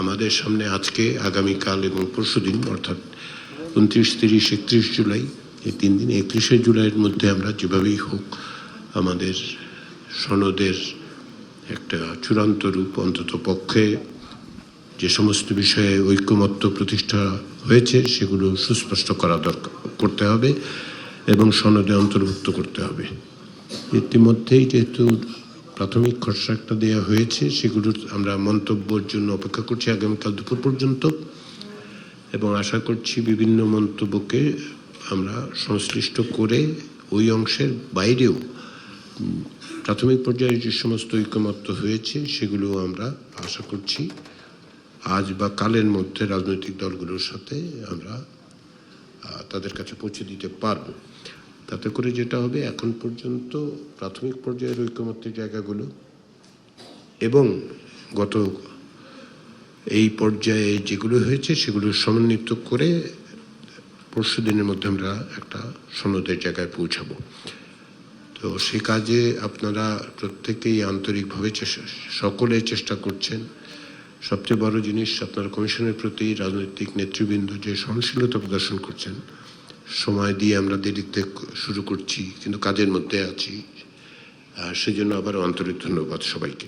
আমাদের সামনে আজকে, আগামীকাল এবং পরশুদিন, অর্থাৎ 29, 30, 31 জুলাই, এই 3 দিন, 31শে জুলাইয়ের মধ্যে আমরা যেভাবেই হোক আমাদের সনদের একটা চূড়ান্ত রূপ, অন্তত পক্ষে যে সমস্ত বিষয়ে ঐকমত্য প্রতিষ্ঠা হয়েছে সেগুলো সুস্পষ্ট করা দরকার, করতে হবে এবং সনদে অন্তর্ভুক্ত করতে হবে। ইতিমধ্যেই যেহেতু প্রাথমিক খসড়াটা দেওয়া হয়েছে, সেগুলোর আমরা মন্তব্যের জন্য অপেক্ষা করছি আগামীকাল দুপুর পর্যন্ত, এবং আশা করছি বিভিন্ন মন্তব্যকে আমরা সংশ্লিষ্ট করে ওই অংশের বাইরেও প্রাথমিক পর্যায়ে যে সমস্ত ঐকমত্য হয়েছে সেগুলো আমরা আশা করছি আজ বা কালের মধ্যে রাজনৈতিক দলগুলোর সাথে আমরা তাদের কাছে পৌঁছে দিতে পারব। তাতে করে যেটা হবে, এখন পর্যন্ত প্রাথমিক পর্যায়ের ঐকমত্যের জায়গাগুলো এবং গত এই পর্যায়ে যেগুলো হয়েছে সেগুলো সমন্বিত করে পরশু দিনের মধ্যে আমরা একটা সনদের জায়গায় পৌঁছাবো। তো সে কাজে আপনারা প্রত্যেকেই আন্তরিকভাবে সকলে চেষ্টা করছেন। সবচেয়ে বড় জিনিস, আপনারা কমিশনের প্রতি রাজনৈতিক নেতৃবৃন্দ যে সহনশীলতা প্রদর্শন করছেন। সময় দিয়ে আমরা দেরিতে শুরু করছি, কিন্তু কাজের মধ্যে আছি, সেজন্য আবার আন্তরিক ধন্যবাদ সবাইকে।